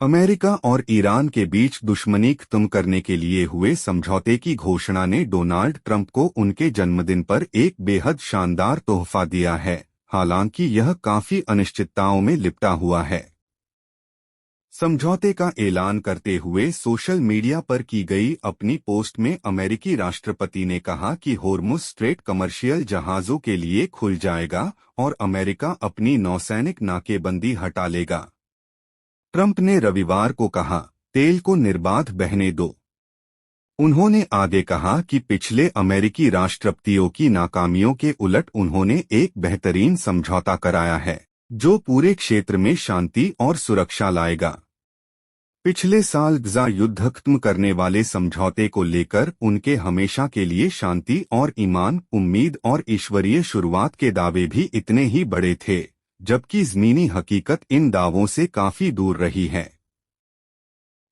America और Iran के बीच दुश्मनी खत्म करने के लिए हुए समझौते की घोषणा ने डोनाल्ड ट्रंप को उनके जन्मदिन पर एक बेहद शानदार तोहफा दिया है। हालांकि यह काफी अनिश्चितताओं में लिपटा हुआ है। समझौते का ऐलान करते हुए सोशल मीडिया पर की गई अपनी पोस्ट में अमेरिकी राष्ट्रपति ने कहा कि होर्मुज स्ट्रेट कमर्शियल जहाजों के लिए खुल जाएगा और अमेरिका अपनी नौसैनिक नाकेबंदी हटा लेगा। ट्रंप ने रविवार को कहा, तेल को निर्बाध बहने दो। उन्होंने आगे कहा कि पिछले अमेरिकी राष्ट्रपतियों की नाकामियों के उलट उन्होंने एक बेहतरीन समझौता कराया है, जो पूरे क्षेत्र में शांति और सुरक्षा लाएगा। पिछले साल गजा युद्ध खत्म करने वाले समझौते को लेकर उनके हमेशा के लिए शांति और ईमान, उम्मीद और ईश्वरीय शुरुआत के दावे भी इतने ही बड़े थे, जबकि ज़मीनी हकीकत इन दावों से काफी दूर रही है।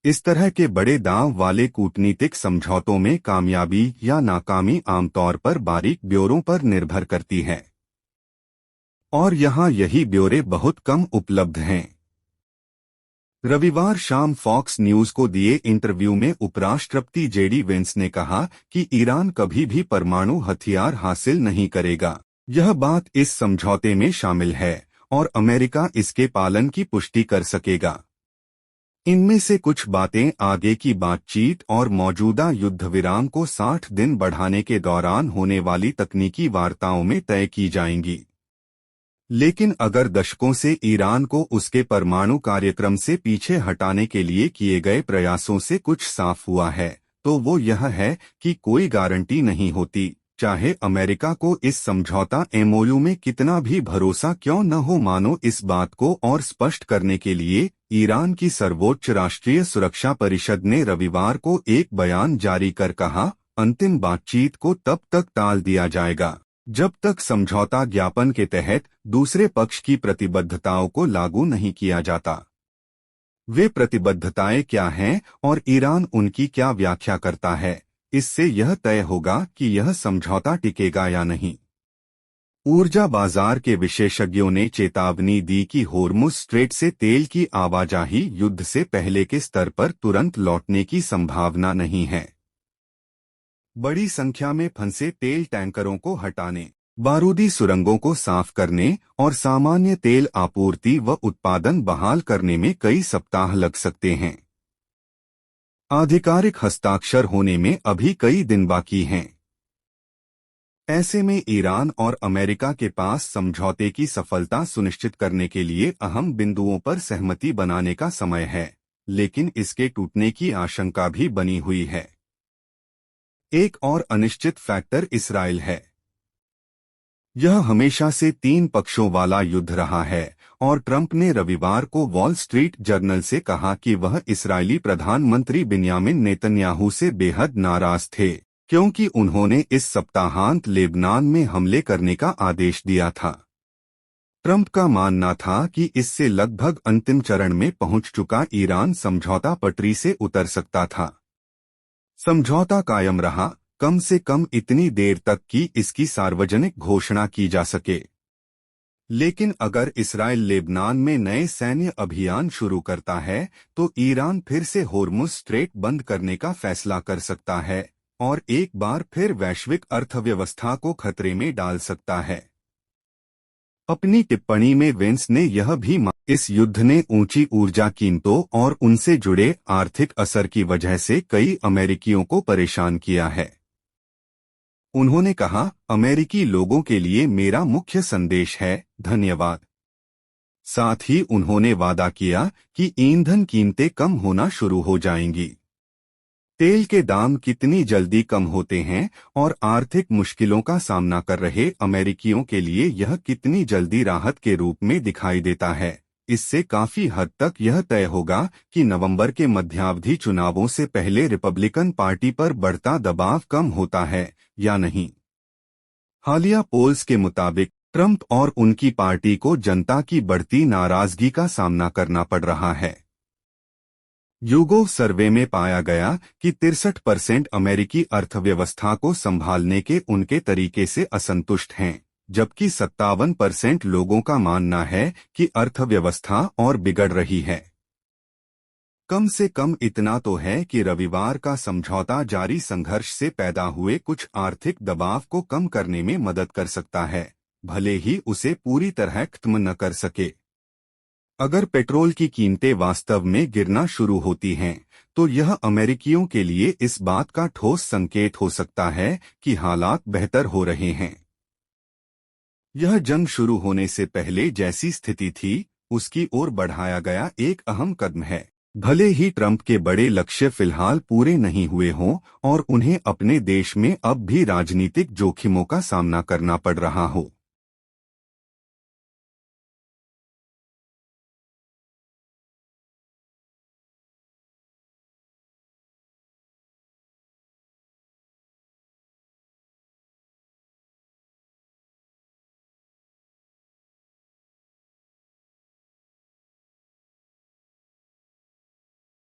इस तरह के बड़े दांव वाले कूटनीतिक समझौतों में कामयाबी या नाकामी आमतौर पर बारीक ब्योरों पर निर्भर करती है, और यहाँ यही ब्योरे बहुत कम उपलब्ध हैं। रविवार शाम फॉक्स न्यूज को दिए इंटरव्यू में उपराष्ट्रपति जेडी वेंस ने कहा कि ईरान कभी भी परमाणु हथियार हासिल नहीं करेगा। यह बात इस समझौते में शामिल है और अमेरिका इसके पालन की पुष्टि कर सकेगा। इनमें से कुछ बातें आगे की बातचीत और मौजूदा युद्ध विराम को 60 दिन बढ़ाने के दौरान होने वाली तकनीकी वार्ताओं में तय की जाएंगी। लेकिन अगर दशकों से ईरान को उसके परमाणु कार्यक्रम से पीछे हटाने के लिए किए गए प्रयासों से कुछ साफ हुआ है, तो वो यह है कि कोई गारंटी नहीं होती, चाहे अमेरिका को इस समझौता एमओयू में कितना भी भरोसा क्यों न हो। मानो इस बात को और स्पष्ट करने के लिए ईरान की सर्वोच्च राष्ट्रीय सुरक्षा परिषद ने रविवार को एक बयान जारी कर कहा, अंतिम बातचीत को तब तक टाल दिया जाएगा जब तक समझौता ज्ञापन के तहत दूसरे पक्ष की प्रतिबद्धताओं को लागू नहीं किया जाता। वे प्रतिबद्धताएं क्या हैं और ईरान उनकी क्या व्याख्या करता है, इससे यह तय होगा कि यह समझौता टिकेगा या नहीं। ऊर्जा बाजार के विशेषज्ञों ने चेतावनी दी कि होर्मुज स्ट्रेट से तेल की आवाजाही युद्ध से पहले के स्तर पर तुरंत लौटने की संभावना नहीं है। बड़ी संख्या में फंसे तेल टैंकरों को हटाने, बारूदी सुरंगों को साफ करने और सामान्य तेल आपूर्ति व उत्पादन बहाल करने में कई सप्ताह लग सकते हैं। आधिकारिक हस्ताक्षर होने में अभी कई दिन बाकी हैं। ऐसे में ईरान और अमेरिका के पास समझौते की सफलता सुनिश्चित करने के लिए अहम बिंदुओं पर सहमति बनाने का समय है, लेकिन इसके टूटने की आशंका भी बनी हुई है। एक और अनिश्चित फैक्टर इसराइल है। यह हमेशा से 3 पक्षों वाला युद्ध रहा है और ट्रंप ने रविवार को वॉल स्ट्रीट जर्नल से कहा कि वह इस्राएली प्रधानमंत्री बिन्यामिन नेतन्याहू से बेहद नाराज थे, क्योंकि उन्होंने इस सप्ताहांत लेबनान में हमले करने का आदेश दिया था। ट्रंप का मानना था कि इससे लगभग अंतिम चरण में पहुंच चुका ईरान समझौता पटरी से उतर सकता था। समझौता कायम रहा, कम से कम इतनी देर तक कि इसकी सार्वजनिक घोषणा की जा सके। लेकिन अगर इसराइल लेबनान में नए सैन्य अभियान शुरू करता है, तो ईरान फिर से होर्मुज स्ट्रेट बंद करने का फैसला कर सकता है और एक बार फिर वैश्विक अर्थव्यवस्था को खतरे में डाल सकता है। अपनी टिप्पणी में वेंस ने यह भी इस युद्ध ने ऊंची ऊर्जा कीमतों और उनसे जुड़े आर्थिक असर की वजह से कई अमेरिकियों को परेशान किया है। उन्होंने कहा, अमेरिकी लोगों के लिए मेरा मुख्य संदेश है, धन्यवाद। साथ ही उन्होंने वादा किया कि ईंधन कीमतें कम होना शुरू हो जाएंगी। तेल के दाम कितनी जल्दी कम होते हैं और आर्थिक मुश्किलों का सामना कर रहे अमेरिकियों के लिए यह कितनी जल्दी राहत के रूप में दिखाई देता है, इससे काफी हद तक यह तय होगा कि नवंबर के मध्यावधि चुनावों से पहले रिपब्लिकन पार्टी पर बढ़ता दबाव कम होता है या नहीं। हालिया पोल्स के मुताबिक ट्रंप और उनकी पार्टी को जनता की बढ़ती नाराजगी का सामना करना पड़ रहा है। यूगोव सर्वे में पाया गया कि 63% अमेरिकी अर्थव्यवस्था को संभालने के उनके तरीके से असंतुष्ट हैं, जबकि 57% लोगों का मानना है कि अर्थव्यवस्था और बिगड़ रही है। कम से कम इतना तो है कि रविवार का समझौता जारी संघर्ष से पैदा हुए कुछ आर्थिक दबाव को कम करने में मदद कर सकता है, भले ही उसे पूरी तरह खत्म न कर सके। अगर पेट्रोल की कीमतें वास्तव में गिरना शुरू होती हैं, तो यह अमेरिकियों के लिए इस बात का ठोस संकेत हो सकता है कि हालात बेहतर हो रहे हैं। यह जंग शुरू होने से पहले जैसी स्थिति थी, उसकी ओर बढ़ाया गया एक अहम कदम है। भले ही ट्रंप के बड़े लक्ष्य फिलहाल पूरे नहीं हुए हों और उन्हें अपने देश में अब भी राजनीतिक जोखिमों का सामना करना पड़ रहा हो,